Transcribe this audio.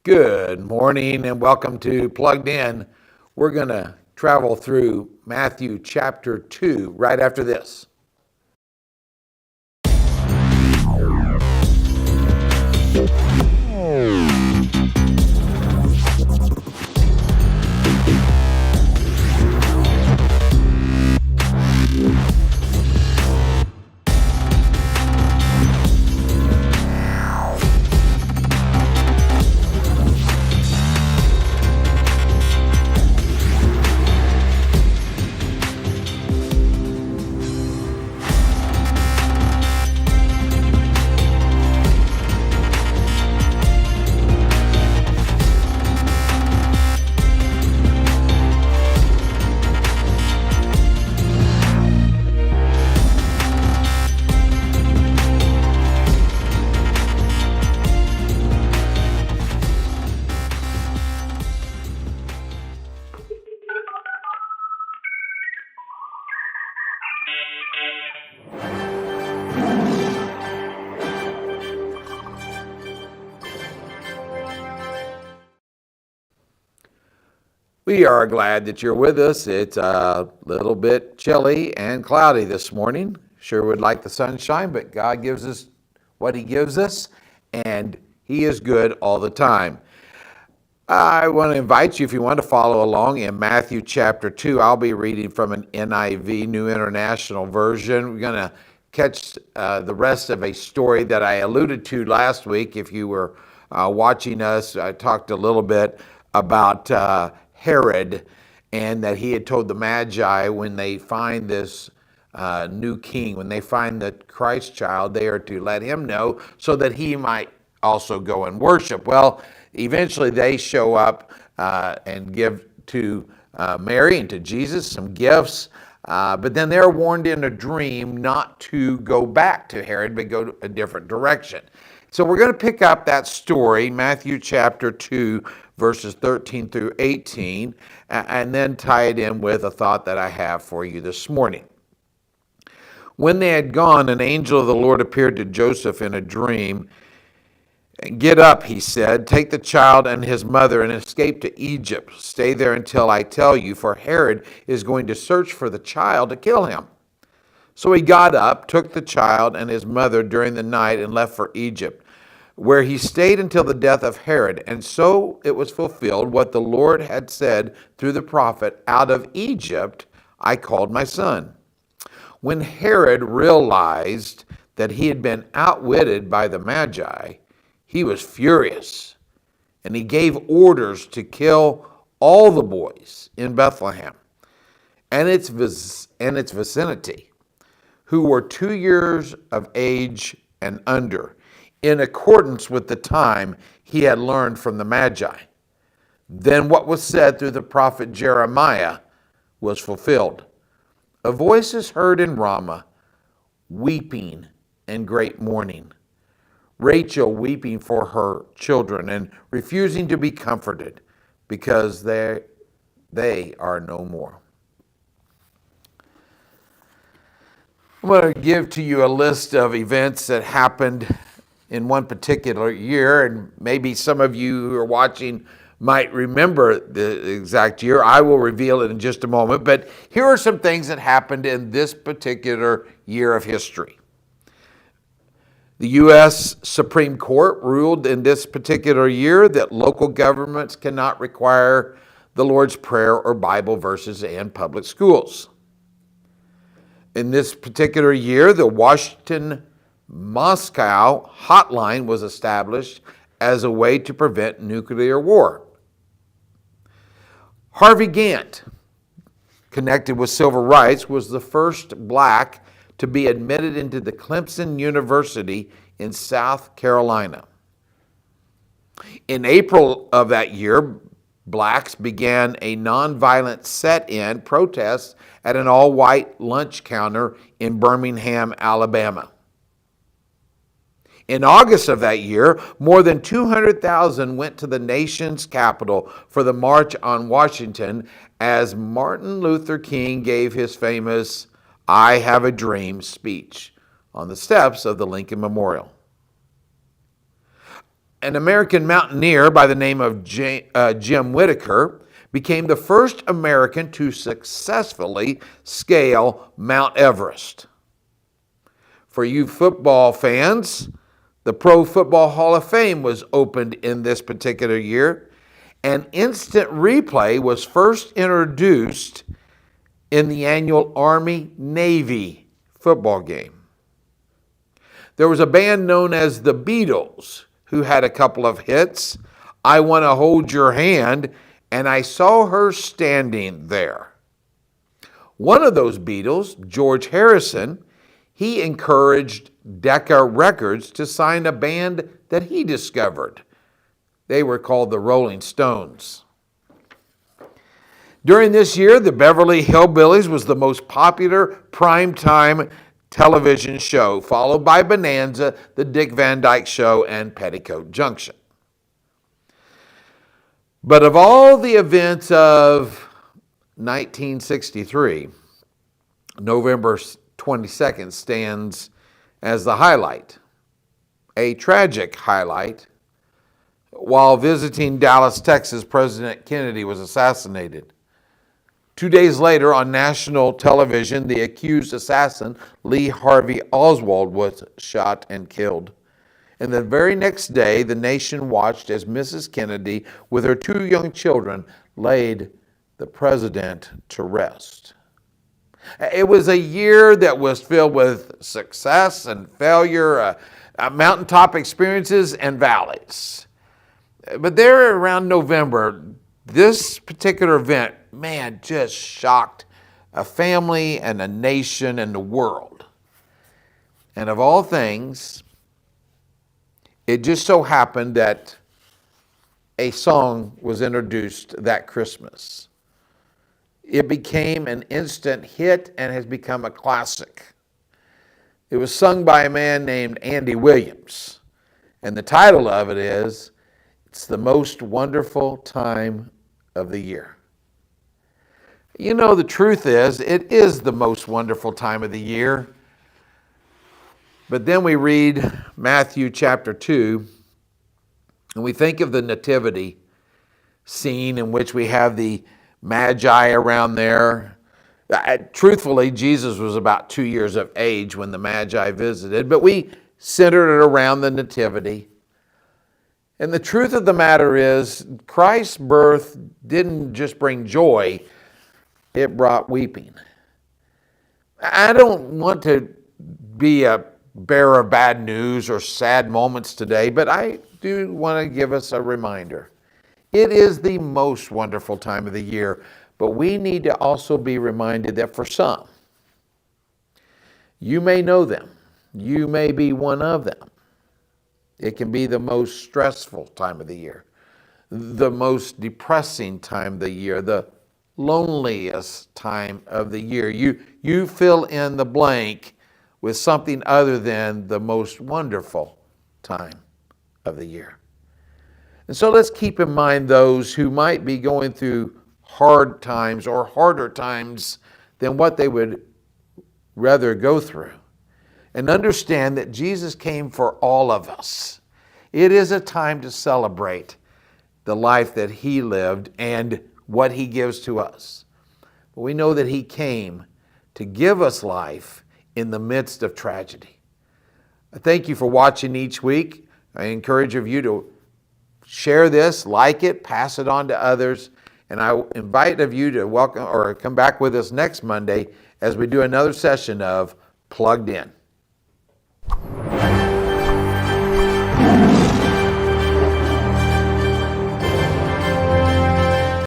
Good morning and welcome to Plugged In. We're going to travel through Matthew chapter 2 right after this. We are glad that you're with us. It's a little bit chilly and cloudy this morning. Sure would like the sunshine, but God gives us what He gives us, and He is good all the time. I want to invite you, if you want to follow along in Matthew chapter 2, I'll be reading from an NIV, New International Version. We're going to catch the rest of a story that I alluded to last week. If you were watching us, I talked a little bit about Herod, and that he had told the Magi when they find this new king, when they find the Christ child, they are to let him know so that he might also go and worship. Well, eventually they show up and give to Mary and to Jesus some gifts, but then they're warned in a dream not to go back to Herod, but go a different direction. So we're going to pick up that story, Matthew chapter 2, verses 13 through 18, and then tie it in with a thought that I have for you this morning. When they had gone, an angel of the Lord appeared to Joseph in a dream. "Get up," he said, "take the child and his mother and escape to Egypt. Stay there until I tell you, for Herod is going to search for the child to kill him." So he got up, took the child and his mother during the night, and left for Egypt, where he stayed until the death of Herod. And so it was fulfilled what the Lord had said through the prophet, "Out of Egypt I called my son." When Herod realized that he had been outwitted by the Magi, he was furious, and he gave orders to kill all the boys in Bethlehem and its vicinity who were 2 years of age and under, in accordance with the time he had learned from the Magi. Then what was said through the prophet Jeremiah was fulfilled. "A voice is heard in Ramah, weeping and great mourning. Rachel weeping for her children and refusing to be comforted, because they are no more." I'm going to give to you a list of events that happened in one particular year, and maybe some of you who are watching might remember the exact year. I will reveal it in just a moment, but here are some things that happened in this particular year of history. The U.S. Supreme Court ruled in this particular year that local governments cannot require the Lord's Prayer or Bible verses in public schools. In this particular year, the Washington-Moscow hotline was established as a way to prevent nuclear war. Harvey Gantt, connected with civil rights, was the first black to be admitted into the Clemson University in South Carolina. In April of that year, blacks began a nonviolent set-in protest at an all-white lunch counter in Birmingham, Alabama. In August of that year, more than 200,000 went to the nation's capital for the March on Washington as Martin Luther King gave his famous "I Have a Dream" speech on the steps of the Lincoln Memorial. An American mountaineer by the name of Jim Whittaker became the first American to successfully scale Mount Everest. For you football fans, the Pro Football Hall of Fame was opened in this particular year, and instant replay was first introduced in the annual Army-Navy football game. There was a band known as the Beatles who had a couple of hits, I Want to Hold Your Hand, and I Saw Her Standing There. One of those Beatles, George Harrison, he encouraged Decca Records to sign a band that he discovered. They were called the Rolling Stones. During this year, the Beverly Hillbillies was the most popular primetime television show, followed by Bonanza, The Dick Van Dyke Show, and Petticoat Junction. But of all the events of 1963, November 22nd stands as the highlight, a tragic highlight. While visiting Dallas, Texas, President Kennedy was assassinated. 2 days later, on national television, the accused assassin, Lee Harvey Oswald, was shot and killed. And the very next day, the nation watched as Mrs. Kennedy, with her 2 young children, laid the president to rest. It was a year that was filled with success and failure, mountaintop experiences and valleys. But there around November, this particular event, man, just shocked a family and a nation and the world. And of all things, it just so happened that a song was introduced that Christmas. It became an instant hit and has become a classic. It was sung by a man named Andy Williams. And the title of it is, It's the Most Wonderful Time of the Year. You know, the truth is, it is the most wonderful time of the year. But then we read Matthew chapter 2, and we think of the nativity scene in which we have the Magi around there. Truthfully, Jesus was about 2 years of age when the Magi visited, but we centered it around the nativity. And the truth of the matter is, Christ's birth didn't just bring joy, it brought weeping. I don't want to be a bearer of bad news or sad moments today, but I do want to give us a reminder. It is the most wonderful time of the year, but we need to also be reminded that for some, you may know them, you may be one of them. It can be the most stressful time of the year, the most depressing time of the year, the loneliest time of the year. You fill in the blank with something other than the most wonderful time of the year. And so let's keep in mind those who might be going through hard times or harder times than what they would rather go through. And understand that Jesus came for all of us. It is a time to celebrate the life that he lived and what he gives to us. But we know that he came to give us life in the midst of tragedy. I thank you for watching each week. I encourage you to share this, like it, pass it on to others, and I invite of you to welcome or come back with us next Monday as we do another session of Plugged In.